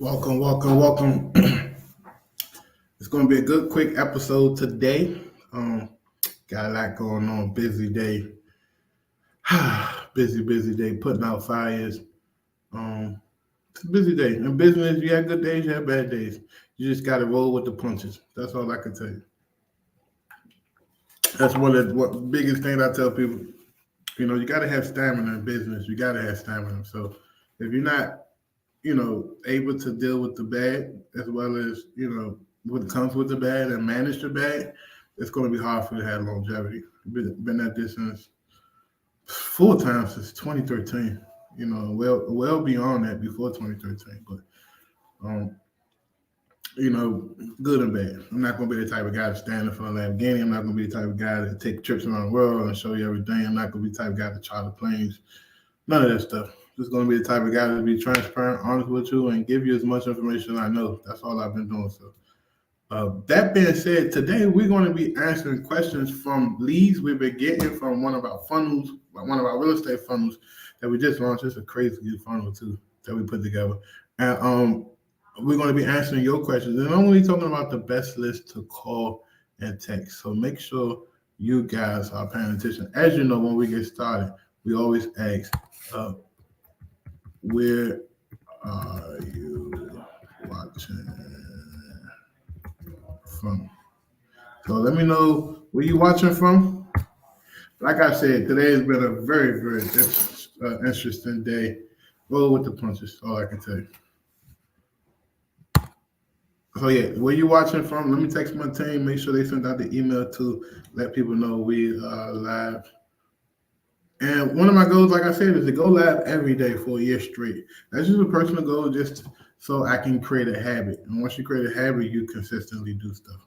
Welcome. It's going to be a good, quick episode today. Got a lot going on. Busy day. busy day. Putting out fires. It's a busy day. In business, you have good days, you have bad days. You just got to roll with the punches. That's all I can tell you. That's one of the biggest things I tell people. You got to have stamina in business. You got to have stamina. So if you're not able to deal with the bad as well as, what comes with the bad and manage the bad, it's going to be hard for you to have longevity. Been at this since full time since 2013, well beyond that before 2013, but, um, good and bad. I'm not going to be the type of guy to stand in front of a Lamborghini. I'm not going to be the type of guy to take trips around the world and show you everything. I'm not going to be the type of guy to charter planes. None of that stuff. Just going to be the type of guy to be transparent, honest with you, and give you as much information I know. That's all I've been doing. So, that being said, today we're going to be answering questions from leads we've been getting from one of our funnels, one of our real estate funnels that we just launched. It's a crazy funnel too that we put together, and we're going to be answering your questions. And I'm going to be talking about the best list to call and text. So make sure you guys are paying attention. As you know, when we get started, we always ask, where are you watching from? So let me know where you watching from. Like I said, today has been a very, very interesting day. Roll with the punches, all I can tell you. So yeah, where you watching from? Let me text my team. Make sure they send out the email to let people know we are live. And one of my goals, like I said, is to go live every day for a year straight. That's just a personal goal, just so I can create a habit. And once you create a habit, you consistently do stuff.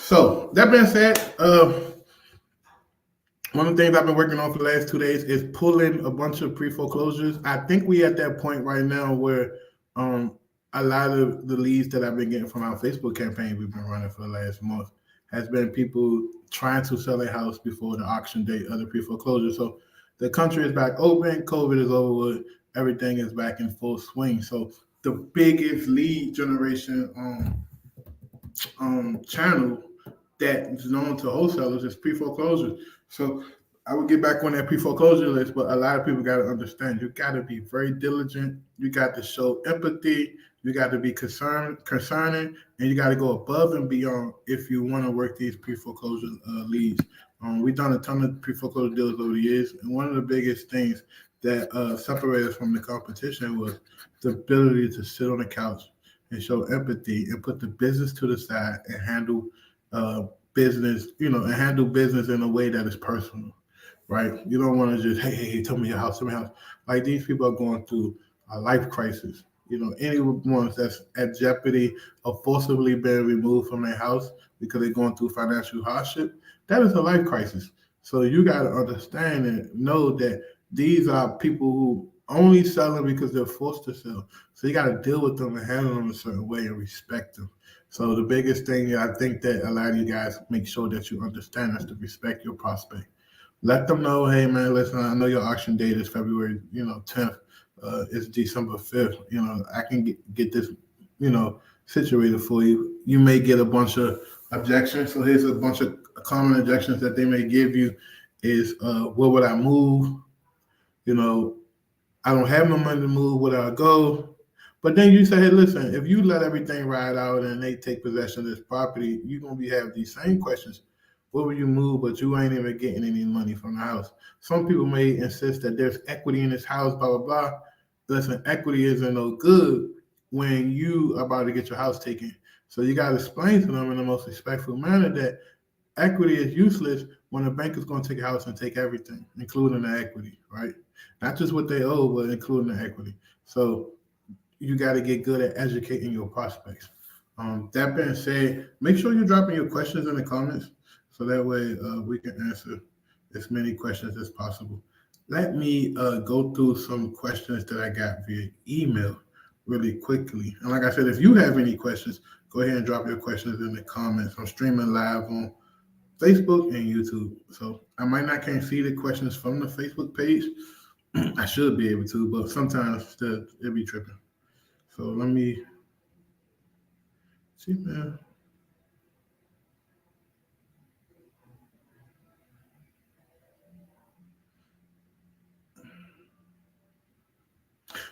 So that being said, one of the things I've been working on for the last 2 days is pulling a bunch of pre-foreclosures. I think we at that point right now where a lot of the leads that I've been getting from our Facebook campaign we've been running for the last month has been people trying to sell a house before the auction date of the pre-foreclosure. So the country is back open, COVID is over with, everything is back in full swing. So the biggest lead generation channel that is known to wholesalers is pre-foreclosure. So I would get back on that pre-foreclosure list, but a lot of people got to understand you got to be very diligent. You got to show empathy. You got to be concerning, and you got to go above and beyond if you want to work these pre-foreclosure leads. We've done a ton of pre-foreclosure deals over the years, and one of the biggest things that separated us from the competition was the ability to sit on the couch and show empathy and put the business to the side and handle business, and handle business in a way that is personal, right? You don't want to just, hey, tell me your house, tell me your house. Like these people are going through a life crisis. Anyone that's at jeopardy of forcibly being removed from their house because they're going through financial hardship, that is a life crisis. So you got to understand and know that these are people who only selling because they're forced to sell. So you got to deal with them and handle them a certain way and respect them. So the biggest thing I think that a lot of you guys make sure that you understand is to respect your prospect. Let them know, hey man, listen, I know your auction date is February, 10th. It's December 5th. I can get this, situated for you. You may get a bunch of objections. So here's a bunch of common objections that they may give you is, where would I move? I don't have no money to move. Where I go? But then you say, hey, listen, if you let everything ride out and they take possession of this property, you're going to be having these same questions. Where will you move? But you ain't even getting any money from the house. Some people may insist that there's equity in this house, blah, blah, blah. Listen, equity isn't no good when you are about to get your house taken. So you got to explain to them in the most respectful manner that equity is useless when a bank is going to take a house and take everything, including the equity, right? Not just what they owe, but including the equity. So you got to get good at educating your prospects. That being said, make sure you're dropping your questions in the comments so that way we can answer as many questions as possible. Let me go through some questions that I got via email. really quickly. And like I said, if you have any questions, go ahead and drop your questions in the comments. I'm streaming live on Facebook and YouTube. So I might not can't see the questions from the Facebook page. I should be able to, but sometimes it'll be tripping. So let me see, man.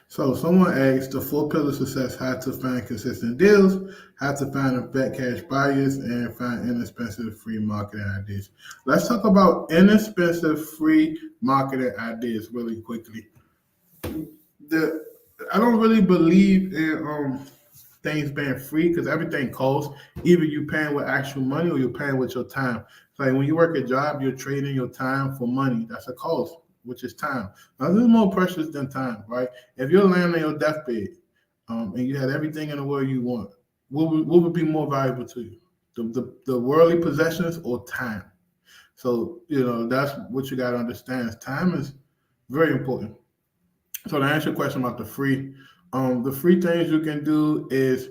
So someone asked the 4 pillars of success: how to find consistent deals, how to find vet cash buyers, and find inexpensive free marketing ideas. Let's talk about inexpensive free marketing ideas really quickly. I don't really believe in things being free because everything costs. Either you paying with actual money or you're paying with your time. So like when you work a job, you're trading your time for money. That's a cost, which is time. Now, this is more precious than time, right? If you're laying on your deathbed and you had everything in the world you want, what would be more valuable to you? The worldly possessions or time? So, that's what you got to understand. Time is very important. So to answer your question about the free things you can do is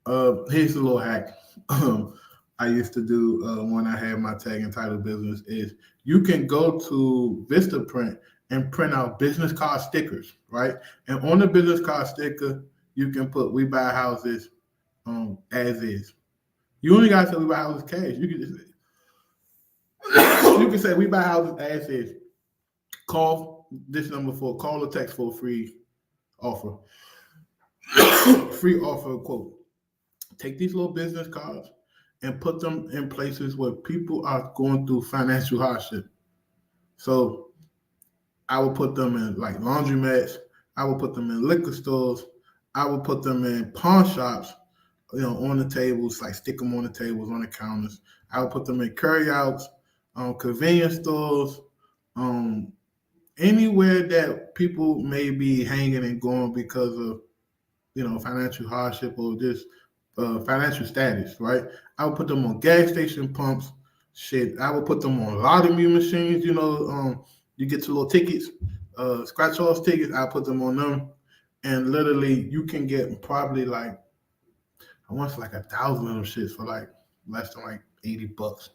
here's a little hack. I used to do when I had my tag and title business is you can go to Vistaprint and print out business card stickers, right? And on the business card sticker, you can put "We buy houses as is." You only gotta say "We buy houses cash." You can just you can say "We buy houses as is." Call this number call or text for a free offer. Free offer quote. Take these little business cards and put them in places where people are going through financial hardship. So I will put them in like laundromats. I will put them in liquor stores. I will put them in pawn shops, on the tables, like stick them on the tables, on the counters. I will put them in carryouts, convenience stores, anywhere that people may be hanging and going because of financial hardship or just financial status, right? I would put them on gas station pumps. Shit, I would put them on lottery machines. You get your little tickets, scratch off tickets. I put them on them, and literally you can get probably like I want like 1,000 of them shits for like less than like $80.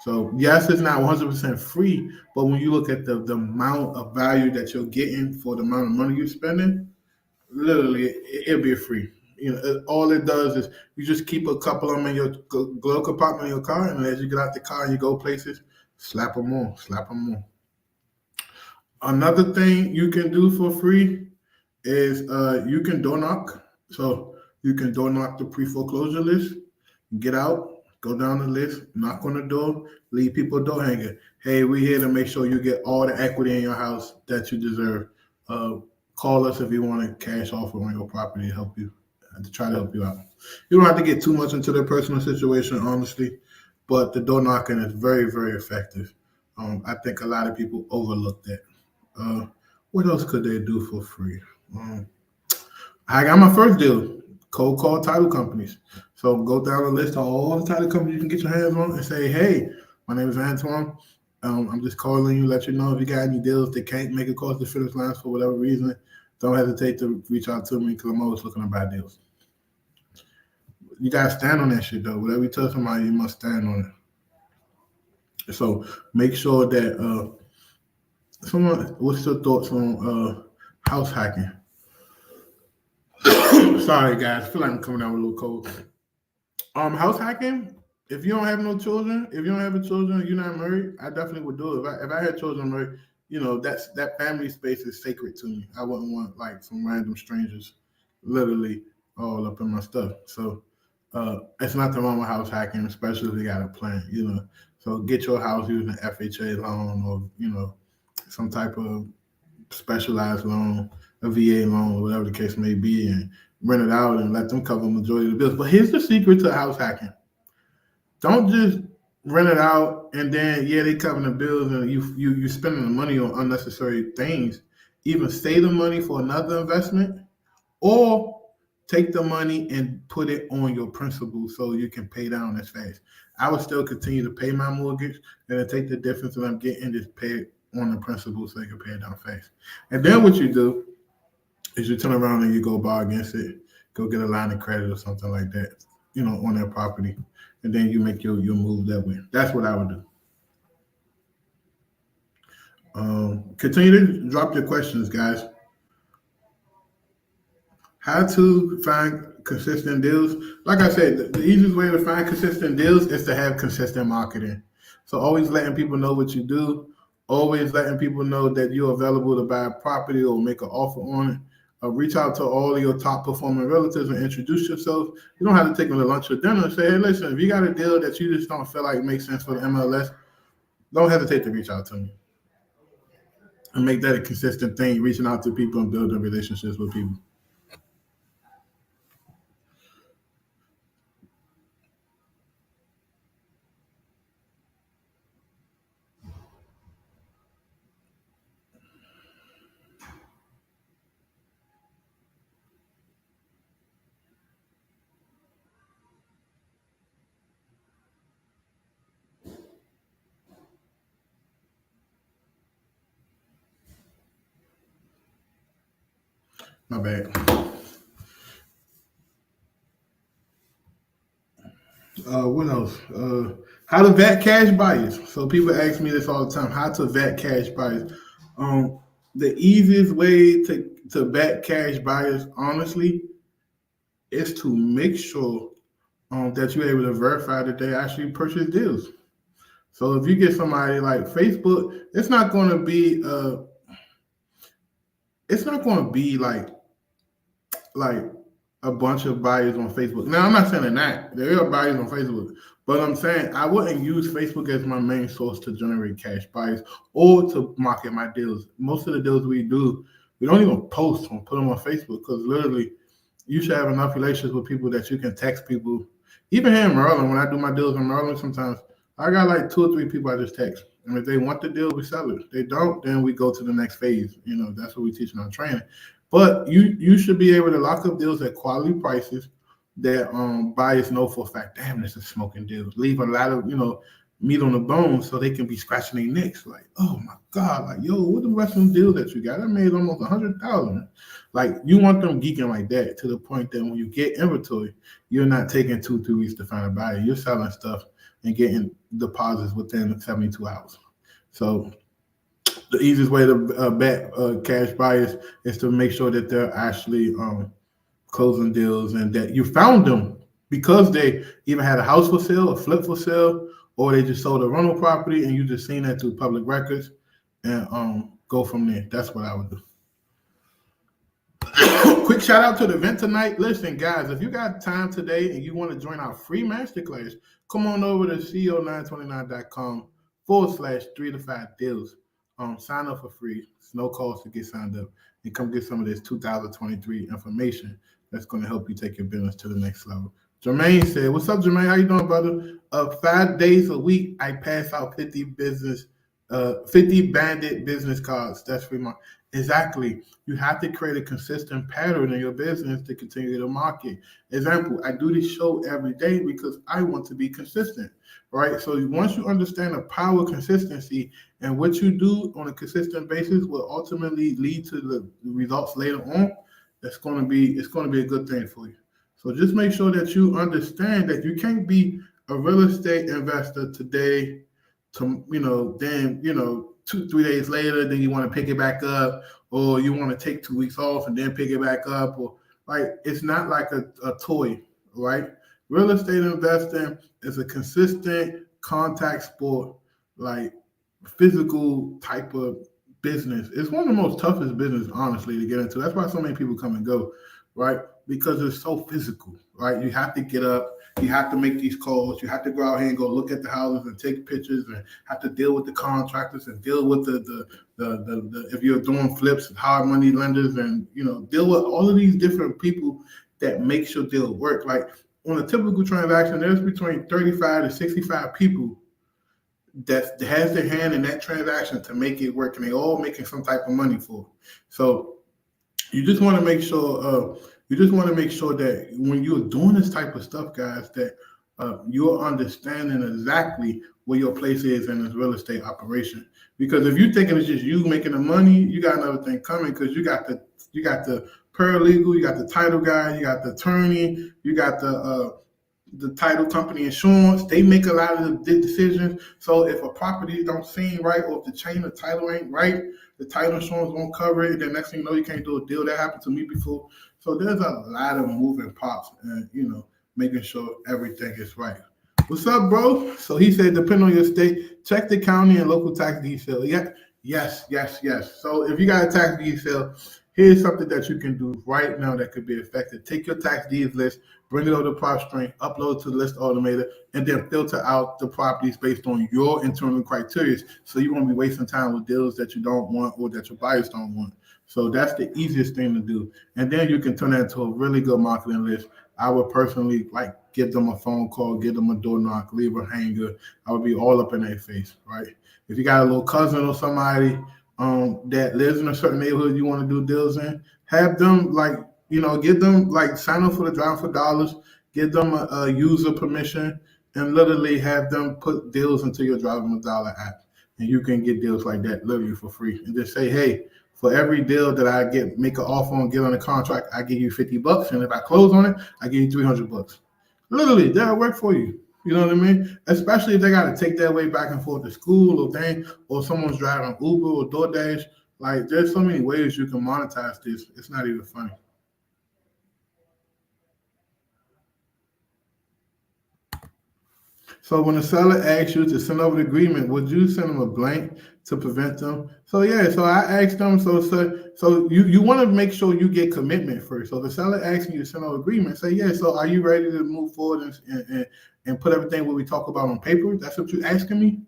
So yes, it's not 100% free, but when you look at the amount of value that you're getting for the amount of money you're spending, literally it'll be free. All it does is you just keep a couple of them in your glove compartment in your car, and as you get out the car and you go places, slap them on, slap them on. Another thing you can do for free is you can door knock. So you can door knock the pre-foreclosure list, get out, go down the list, knock on the door, leave people a door hanger. Hey, we're here to make sure you get all the equity in your house that you deserve. Call us if you want a cash offer on your property to help you, to try to help you out. You don't have to get too much into their personal situation, honestly, but the door knocking is very, very effective. I think a lot of people overlook that. What else could they do for free? I got my first deal, cold call title companies. So go down the list of all the title companies you can get your hands on and say, hey, my name is Antoine. I'm just calling you, let you know if you got any deals that can't make it across the finish lines for whatever reason. Don't hesitate to reach out to me because I'm always looking to buy deals. You got to stand on that shit, though. Whatever you tell somebody, you must stand on it. So make sure that what's your thoughts on house hacking? Sorry, guys. I feel like I'm coming out with a little cold. House hacking. If you don't have no children, if you don't have a children, you're not married, I definitely would do it. If I had children married, that family space is sacred to me. I wouldn't want like some random strangers literally all up in my stuff. So it's nothing wrong with house hacking, especially if you got a plan, So get your house using an FHA loan or, some type of specialized loan, a VA loan, or whatever the case may be, and rent it out and let them cover the majority of the bills. But here's the secret to house hacking. Don't just rent it out and then they cover the bills and you spending the money on unnecessary things. Either save the money for another investment or take the money and put it on your principal so you can pay down as fast. I would still continue to pay my mortgage and then take the difference that I'm getting, just pay it on the principal so you can pay it down fast. And then what you do is you turn around and you go borrow against it, go get a line of credit or something like that, on that property, and then you make your move that way. That's what I would do. Continue to drop your questions, guys. How to find consistent deals? Like I said, the easiest way to find consistent deals is to have consistent marketing. So always letting people know what you do, always letting people know that you're available to buy a property or make an offer on it. Reach out to all of your top performing relatives and introduce yourself. You don't have to take them to lunch or dinner and say, hey, listen, if you got a deal that you just don't feel like makes sense for the MLS, don't hesitate to reach out to me. And make that a consistent thing, reaching out to people and building relationships with people. My bad. What else? How to vet cash buyers. So people ask me this all the time. How to vet cash buyers. The easiest way to vet cash buyers, honestly, is to make sure that you're able to verify that they actually purchase deals. So if you get somebody like Facebook, it's not going to be like a bunch of buyers on Facebook. Now, I'm not saying that there are buyers on Facebook, but I'm saying I wouldn't use Facebook as my main source to generate cash buyers or to market my deals. Most of the deals we do, we don't even post and put them on Facebook because literally you should have enough relationships with people that you can text people. Even here in Maryland, when I do my deals in Maryland, sometimes I got like 2 or 3 people I just text. And if they want the deal, we sell it. If they don't, then we go to the next phase. That's what we teach in our training. But you should be able to lock up deals at quality prices that buyers know for a fact, damn, this is smoking deals. Leave a lot of, meat on the bone so they can be scratching their necks like, oh my God, like, yo, what the rest of them deals that you got? I made almost 100,000. Like, you want them geeking like that to the point that when you get inventory, you're not taking 2-3 weeks to find a buyer. You're selling stuff and getting deposits within 72 hours. So the easiest way to bet cash buyers is to make sure that they're actually closing deals and that you found them because they either had a house for sale, a flip for sale, or they just sold a rental property and you just seen that through public records and go from there. That's what I would do. Quick shout out to the event tonight. Listen, guys, if you got time today and you want to join our free masterclass, come on over to co929.com/3 to 5 deals. Sign up for free. It's no cost to get signed up and come get some of this 2023 information that's going to help you take your business to the next level. Jermaine said, what's up, Jermaine? How you doing, brother? 5 days a week, I pass out 50 banded business cards. That's free money. Exactly. You have to create a consistent pattern in your business to continue to market. Example, I do this show every day because I want to be consistent, right? So once you understand the power of consistency and what you do on a consistent basis will ultimately lead to the results later on, it's going to be a good thing for you. So just make sure that you understand that you can't be a real estate investor today to, then, 2-3 days later, then you want to pick it back up, or you want to take 2 weeks off and then pick it back up, or like it's not like a toy, right? Real estate investing is a consistent contact sport, like physical type of business. It's one of the most toughest business, honestly, to get into. That's why so many people come and go, right? Because it's so physical, right? You have to get up. You have to make these calls. You have to go out here and go look at the houses and take pictures and have to deal with the contractors and deal with the if you're doing flips, hard money lenders and, deal with all of these different people that makes your deal work. Like on a typical transaction, there's between 35 to 65 people that has their hand in that transaction to make it work, and they all making some type of money for it. So you just want to make sure that when you're doing this type of stuff, guys, that you're understanding exactly where your place is in this real estate operation. Because if you're thinking it's just you making the money, you got another thing coming because you got to paralegal, you got the title guy, you got the attorney, you got the title company insurance. They make a lot of the decisions. So if a property don't seem right, or if the chain of title ain't right, the title insurance won't cover it. Then next thing you know, you can't do a deal. That happened to me before. So there's a lot of moving parts, and making sure everything is right. What's up, bro? So he said, depending on your state, check the county and local tax detail. Yeah, yes. So if you got a tax detail, here's something that you can do right now that could be effective. Take your tax deeds list, bring it over to Propstream, upload to the list automator, and then filter out the properties based on your internal criteria. So you won't be wasting time with deals that you don't want or that your buyers don't want. So that's the easiest thing to do. And then you can turn that into a really good marketing list. I would personally give them a phone call, give them a door knock, leave a hanger. I would be all up in their face, right? If you got a little cousin or somebody that lives in a certain neighborhood you want to do deals in, have them give them sign up for the Drive for Dollars, give them a user permission, and literally have them put deals into your Drive for Dollar app. And you can get deals like that literally for free. And just say, hey, for every deal that I make an offer on, get on a contract, I give you $50. And if I close on it, I give you $300. Literally, that'll work for you. You know what I mean? Especially if they got to take their way back and forth to school or someone's driving Uber or DoorDash. There's so many ways you can monetize this. It's not even funny. So when the seller asks you to send over the agreement, would you send them a blank to prevent them? So I asked them, so you want to make sure you get commitment first. So the seller asking you to send over agreement, say, yeah, so are you ready to move forward and put everything what we talk about on paper? That's what you're asking me?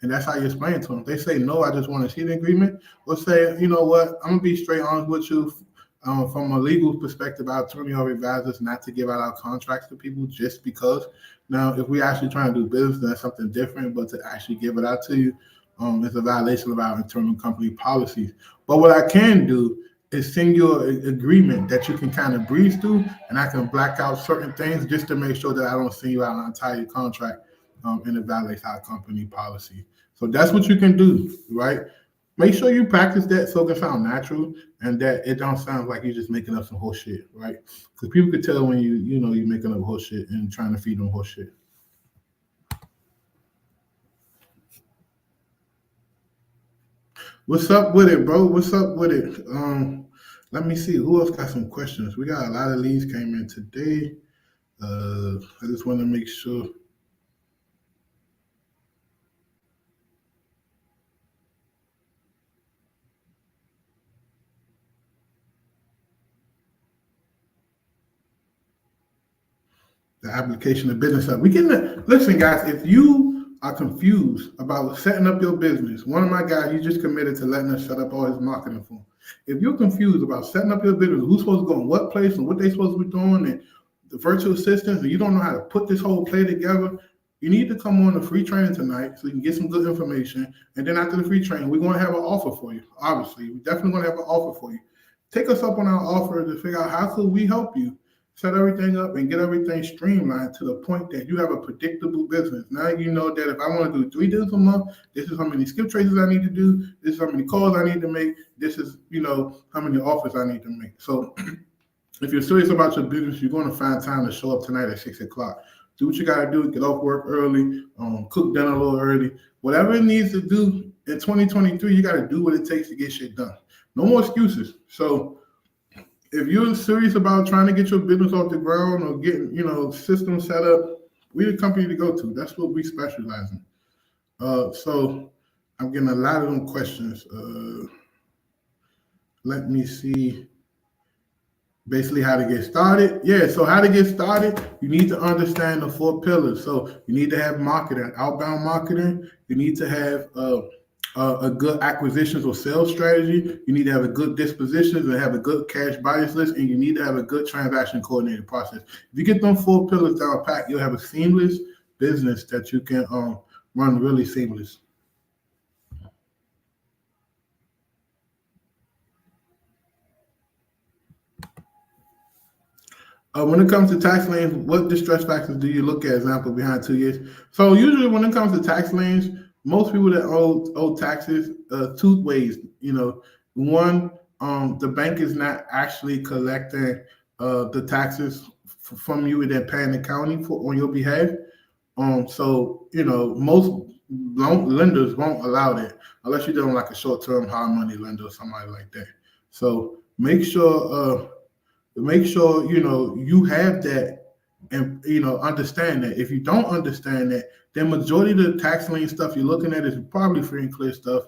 And that's how you explain to them. They say, no, I just want to see the agreement. Or say, you know what, I'm going to be straight honest with you. From a legal perspective, our attorney already advised us not to give out our contracts to people just because. Now, if we actually trying to do business, that's something different. But to actually give it out to you is a violation of our internal company policies. But what I can do is send you an agreement that you can kind of breeze through, and I can black out certain things just to make sure that I don't send you out an entire contract and it violates our company policy. So that's what you can do, right? Make sure you practice that so it can sound natural and that it don't sound like you're just making up some horse shit, right? Because people could tell when you're making up horse shit and trying to feed them horse shit. What's up with it, bro? What's up with it? Let me see. Who else got some questions? We got a lot of leads came in today. I just want to make sure. The application of business up. Listen, guys, if you are confused about setting up your business, one of my guys, you just committed to letting us set up all his marketing for him. If you're confused about setting up your business, who's supposed to go in what place and what they're supposed to be doing, and the virtual assistants, and you don't know how to put this whole play together, you need to come on the free training tonight so you can get some good information. And then after the free training, we're going to have an offer for you. Obviously, we're definitely going to have an offer for you. Take us up on our offer to figure out how could we help you set everything up and get everything streamlined to the point that you have a predictable business. Now you know that if I want to do 3 deals a month, this is how many skip traces I need to do. This is how many calls I need to make. This is, how many offers I need to make. So if you're serious about your business, you're going to find time to show up tonight at 6 o'clock. Do what you got to do. Get off work early. Cook dinner a little early. Whatever it needs to do in 2023, you got to do what it takes to get shit done. No more excuses. So if you're serious about trying to get your business off the ground or getting, systems set up, we're the company to go to. That's what we specialize in. So I'm getting a lot of them questions. Let me see. Basically how to get started. Yeah, so how to get started, you need to understand the 4 pillars. So you need to have marketing, outbound marketing. You need to have a good acquisitions or sales strategy. You need to have a good dispositions and have a good cash buyers list, and you need to have a good transaction coordinated process. If you get them 4 pillars down pat, you'll have a seamless business that you can run really seamless. When it comes to tax liens, what distress factors do you look at? Example, behind 2 years. So usually when it comes to tax liens, most people that owe taxes 2 ways. One, the bank is not actually collecting the taxes from you and then paying the county for on your behalf. So most lenders won't allow that unless you're doing like a short-term hard money lender or somebody like that. So make sure you have that, and understand that. If you don't understand that, then majority of the tax lien stuff you're looking at is probably free and clear stuff.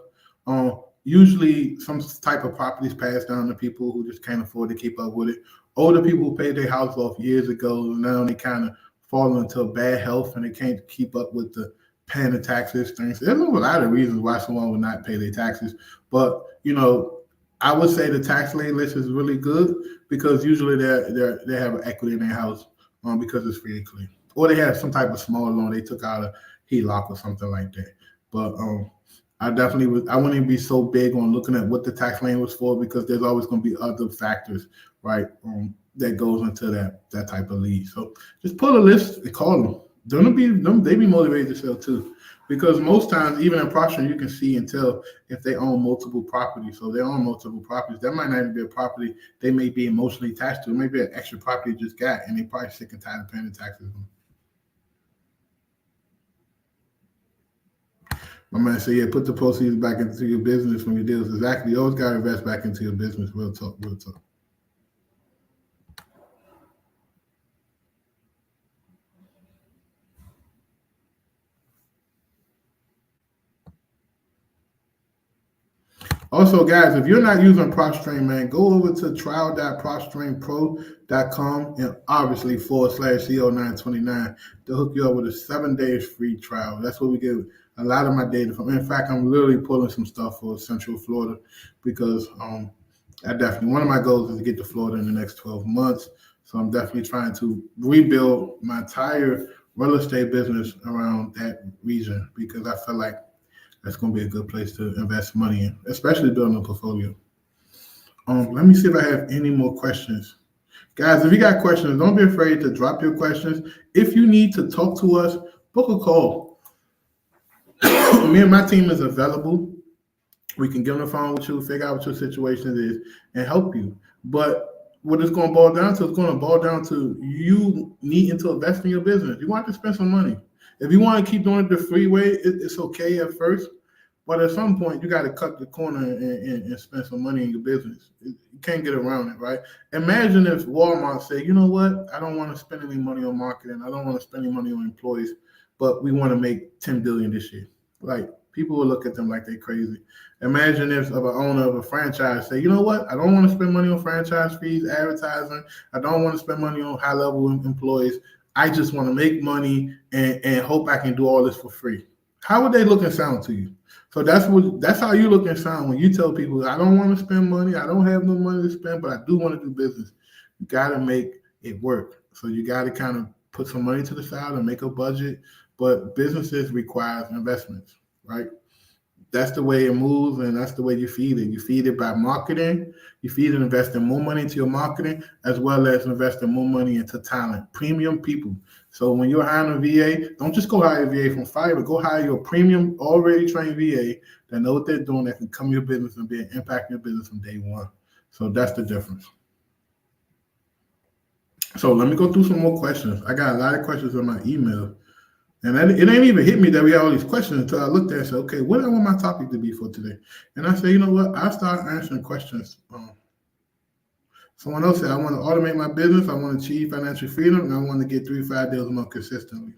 Usually some type of properties passed down to people who just can't afford to keep up with it. Older people who paid their house off years ago, now they kind of fall into bad health and they can't keep up with the paying the taxes things. There's a lot of reasons why someone would not pay their taxes, but I would say the tax lien list is really good because usually they have equity in their house because it's free and clear, or they have some type of small loan they took out a HELOC or something like that. But I wouldn't be so big on looking at what the tax lien was for because there's always going to be other factors, right? That goes into that type of lead. So just pull a list and call them. They be motivated to sell too, because most times even in Propstream you can see and tell if they own multiple properties. So they own multiple properties. That might not even be a property they may be emotionally attached to. It may be an extra property they just got and they probably sick and tired of paying the taxes. My man said, yeah, put the proceeds back into your business from your deals. Exactly. You always got to invest back into your business. Real talk, real talk. Also, guys, if you're not using Propstream, man, go over to trial.propstreampro.com and obviously /CO929 to hook you up with a 7 days free trial. That's what we get a lot of my data from. In fact, I'm literally pulling some stuff for Central Florida because one of my goals is to get to Florida in the next 12 months. So I'm definitely trying to rebuild my entire real estate business around that region because I feel like that's going to be a good place to invest money in, especially building a portfolio. Let me see if I have any more questions. Guys, if you got questions, don't be afraid to drop your questions. If you need to talk to us, book a call. Me and my team is available. We can get on the phone with you, figure out what your situation is, and help you. But what it's going to boil down to is going to boil down to you needing to invest in your business. You want to spend some money. If you want to keep doing it the free way, it's okay at first. But at some point, you got to cut the corner and spend some money in your business. You can't get around it, right? Imagine if Walmart said, you know what? I don't want to spend any money on marketing. I don't want to spend any money on employees, but we want to make $10 billion this year. Like, people will look at them like they're crazy. Imagine if an owner of a franchise say, you know what? I don't want to spend money on franchise fees, advertising. I don't want to spend money on high-level employees. I just want to make money and hope I can do all this for free. How would they look and sound to you? So that's how you look and sound when you tell people, I don't want to spend money. I don't have no money to spend, but I do want to do business. You got to make it work. So you got to kind of put some money to the side and make a budget. But businesses require investments, right? That's the way it moves, and that's the way you feed it. You feed it by marketing. You feed it investing more money into your marketing, as well as investing more money into talent, premium people. So when you're hiring a VA, don't just go hire a VA from Fiverr. Go hire your premium, already trained VA that know what they're doing, that can come to your business and be an impact in your business from day one. So that's the difference. So let me go through some more questions. I got a lot of questions on my email. And it ain't even hit me that we had all these questions until I looked at it and said, okay, what do I want my topic to be for today? And I said, you know what? I start answering questions. Someone else said, I want to automate my business. I want to achieve financial freedom, and I want to get 3 to 5 deals a month consistently.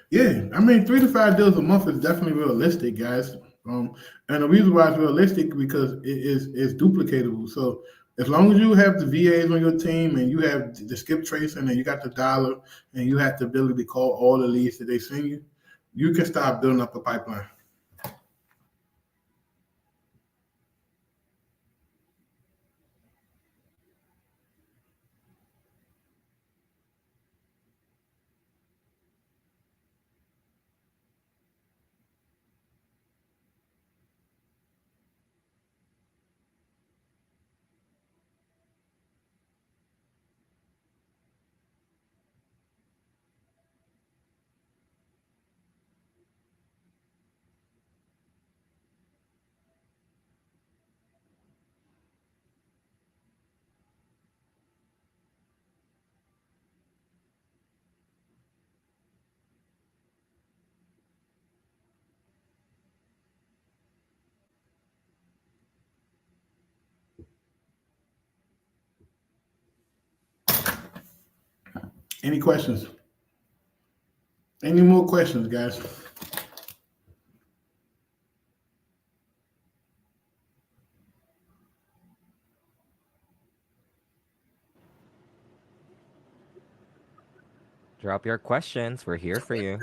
Yeah, I mean, 3 to 5 deals a month is definitely realistic, guys. And the reason why it's realistic because it's duplicatable. So as long as you have the VAs on your team and you have the skip tracing and you got the dollar and you have the ability to call all the leads that they send you, you can start building up a pipeline. Any questions? Any more questions, guys? Drop your questions. We're here for you.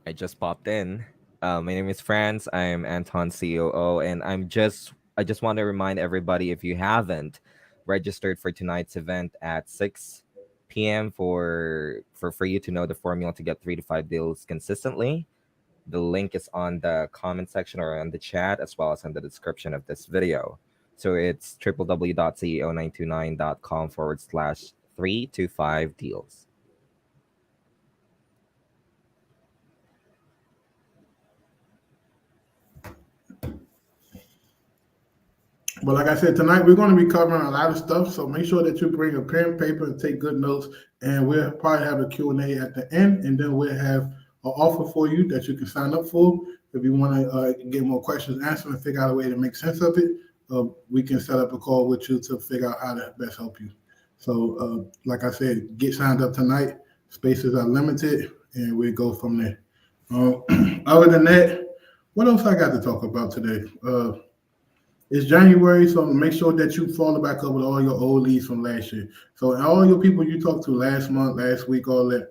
I just popped in. My name is Franz. I'm Anton COO, and I just want to remind everybody, if you haven't registered for tonight's event at 6 p.m. For you to know the formula to get 3 to 5 deals consistently. The link is on the comment section or on the chat, as well as in the description of this video. So it's www.ceo929.com/3 to 5 deals. But like I said, tonight we're going to be covering a lot of stuff. So make sure that you bring a pen, paper, and take good notes. And we'll probably have a Q&A at the end. And then we'll have an offer for you that you can sign up for. If you want to get more questions answered and figure out a way to make sense of it, we can set up a call with you to figure out how to best help you. So like I said, get signed up tonight. Spaces are limited, and we'll go from there. Other than that, what else I got to talk about today? It's January, so make sure that you follow back up with all your old leads from last year. So all your people you talked to last month, last week, all that,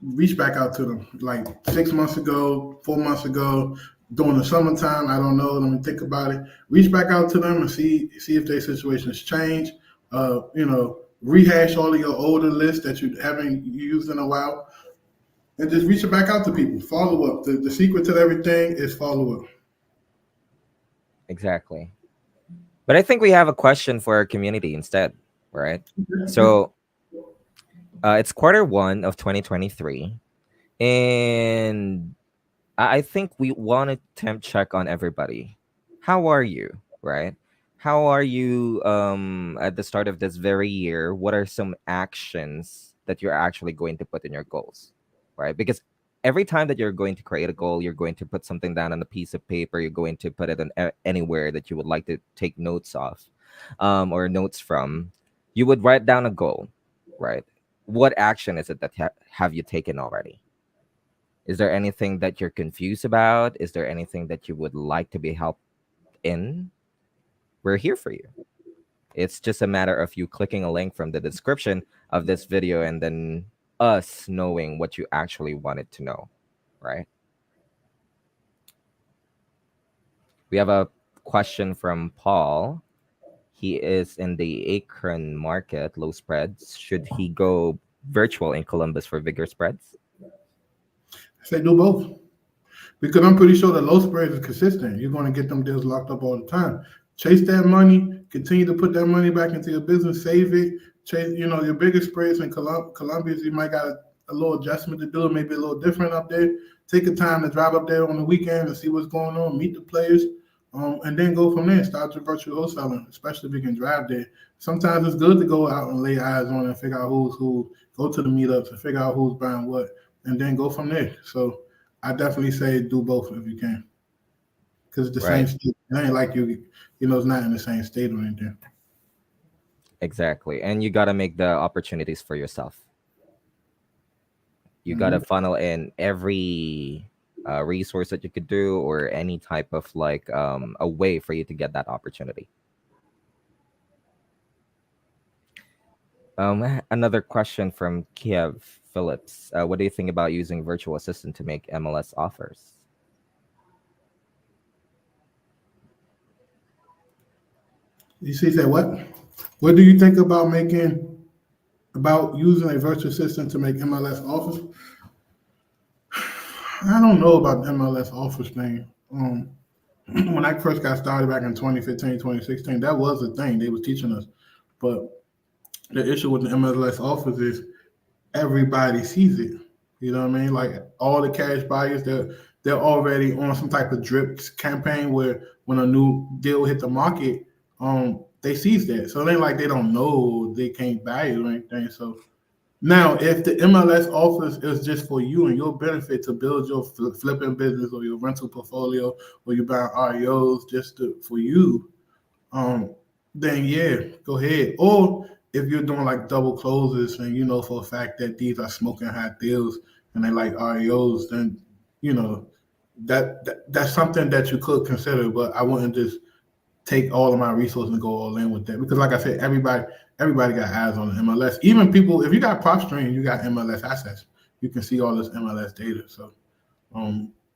reach back out to them. Like 6 months ago, 4 months ago, during the summertime, I don't know. Let me think about it. Reach back out to them and see if their situation has changed. Rehash all of your older lists that you haven't used in a while, and just reach back out to people. Follow up. The secret to everything is follow up. Exactly. But I think we have a question for our community instead, right? So it's Q1 of 2023, and I think we want to temp check on everybody. How are you, right? How are you at the start of this very year? What are some actions that you're actually going to put in your goals, right? Because every time that you're going to create a goal, you're going to put something down on a piece of paper. You're going to put it on anywhere that you would like to take notes of, or notes from. You would write down a goal, right? What action is it that have you taken already? Is there anything that you're confused about? Is there anything that you would like to be helped in? We're here for you. It's just a matter of you clicking a link from the description of this video and then us knowing what you actually wanted to know, right? We have a question from Paul. He is in the Akron market, low spreads. Should he go virtual in Columbus for bigger spreads? I say do both. Because I'm pretty sure the low spreads is consistent. You're going to get them deals locked up all the time. Chase that money, continue to put that money back into your business, save it. Chase, your biggest spreads in Columbia, you might got a little adjustment to do, maybe a little different up there. Take the time to drive up there on the weekend and see what's going on, meet the players, and then go from there. Start your virtual wholesaling, especially if you can drive there. Sometimes it's good to go out and lay eyes on and figure out who's who, go to the meetups and figure out who's buying what, and then go from there. So I definitely say do both if you can, because it's the same Right. state. It ain't like it's not in the same state or anything. Exactly. And you got to make the opportunities for yourself. You got to Mhm. funnel in every resource that you could do, or any type of like a way for you to get that opportunity. Another question from Kiev Phillips. What do you think about using virtual assistant to make MLS offers? You see, say what? What do you think about using a virtual assistant to make MLS offers? I don't know about the MLS offers thing. When I first got started back in 2015, 2016, that was a thing they was teaching us. But the issue with the MLS offers is everybody sees it. You know what I mean? Like all the cash buyers, they're already on some type of drip campaign where when a new deal hit the market, they sees that. So it ain't like they don't know they can't buy it or anything. So now, if the MLS offers is just for you and your benefit to build your flipping business or your rental portfolio, or you buy REOs for you, um, then yeah, go ahead. Or if you're doing like double closes and you know for a fact that these are smoking hot deals and they like REOs, then you know that's something that you could consider. But I wouldn't just take all of my resources and go all in with that because, like I said, everybody got eyes on the MLS. Even people, if you got Propstream, you got MLS assets. You can see all this MLS data. So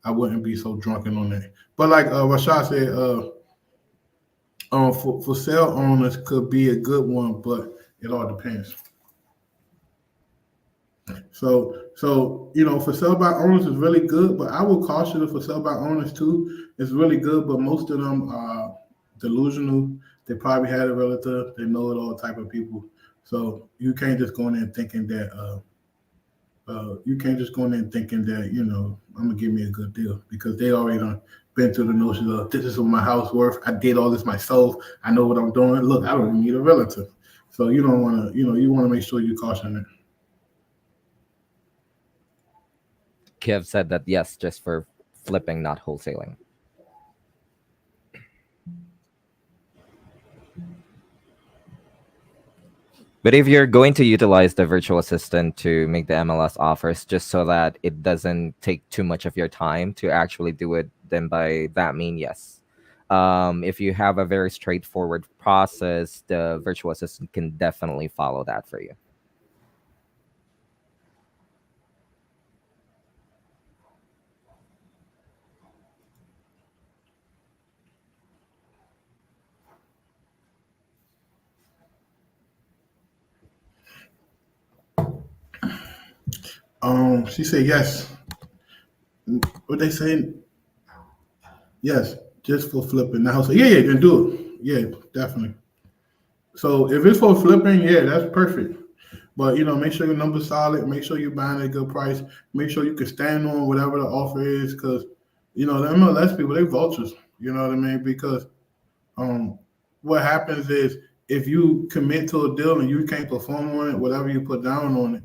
I wouldn't be so drunken on that. But like Rashad said, for sale owners could be a good one, but it all depends. So you know, for sell by owners is really good, but I will caution it for sell by owners too. It's really good, but most of them are delusional. They probably had a relative. They know it all type of people. So you can't just go in there thinking that you can't just go in there thinking that you know I'm gonna give me a good deal because they already done been through the notion of this is what my house worth. I did all this myself. I know what I'm doing. Look, I don't even need a relative. So you don't want to, you know, you want to make sure you caution it. Kev said that yes, just for flipping, not wholesaling. But if you're going to utilize the virtual assistant to make the MLS offers just so that it doesn't take too much of your time to actually do it, then by that mean, yes. If you have a very straightforward process, the virtual assistant can definitely follow that for you. She said yes. What they saying? Yes, just for flipping the house. Yeah, then do it. Yeah, definitely. So if it's for flipping, yeah, that's perfect. But you know, make sure your number's solid. Make sure you're buying at a good price. Make sure you can stand on whatever the offer is, because you know the MLS people they vultures. You know what I mean? Because um, what happens is if you commit to a deal and you can't perform on it, whatever you put down on it,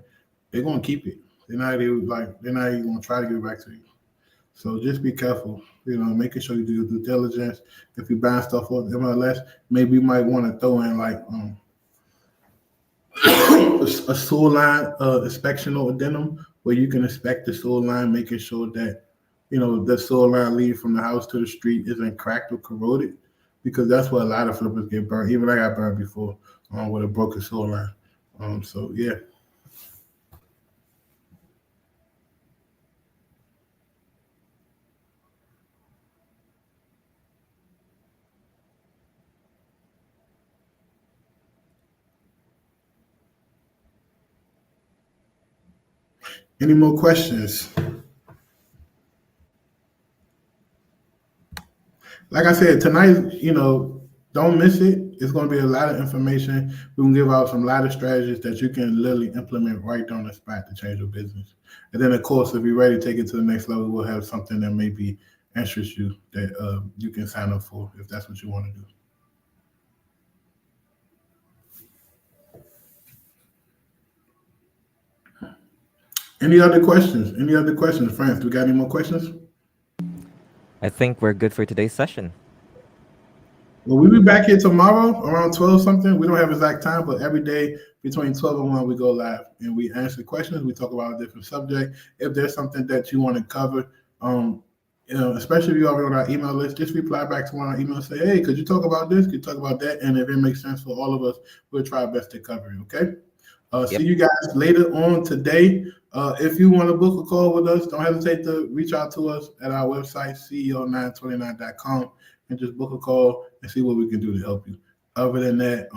they're gonna keep it. They're not even gonna try to give it back to you. So just be careful, you know, making sure you do your due diligence. If you're buying stuff off MLS, maybe you might want to throw in like a sewer line inspection or addendum where you can inspect the sewer line, making sure that you know the sewer line leading from the house to the street isn't cracked or corroded, because that's where a lot of flippers get burned. Even I got burned before with a broken sewer line. So yeah. Any more questions? Like I said, tonight, you know, don't miss it. It's going to be a lot of information. We're going to give out some lot of strategies that you can literally implement right on the spot to change your business. And then, of course, if you're ready to take it to the next level, we'll have something that maybe interests you that you can sign up for if that's what you want to do. Any other questions? Any other questions, friends? Do we got any more questions? I think we're good for today's session. Well, we'll be back here tomorrow around 12 something. We don't have exact time, but every day between 12 and 1, we go live and we answer questions. We talk about a different subject. If there's something that you want to cover, you know, especially if you're already on our email list, just reply back to our email and say, hey, could you talk about this? Could you talk about that? And if it makes sense for all of us, we'll try our best to cover it, okay? Yep. See you guys later on today. If you want to book a call with us, don't hesitate to reach out to us at our website, ceo929.com, and just book a call and see what we can do to help you. Other than that,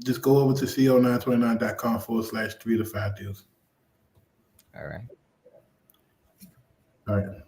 just go over to ceo929.com/3 to 5 deals. All right. All right.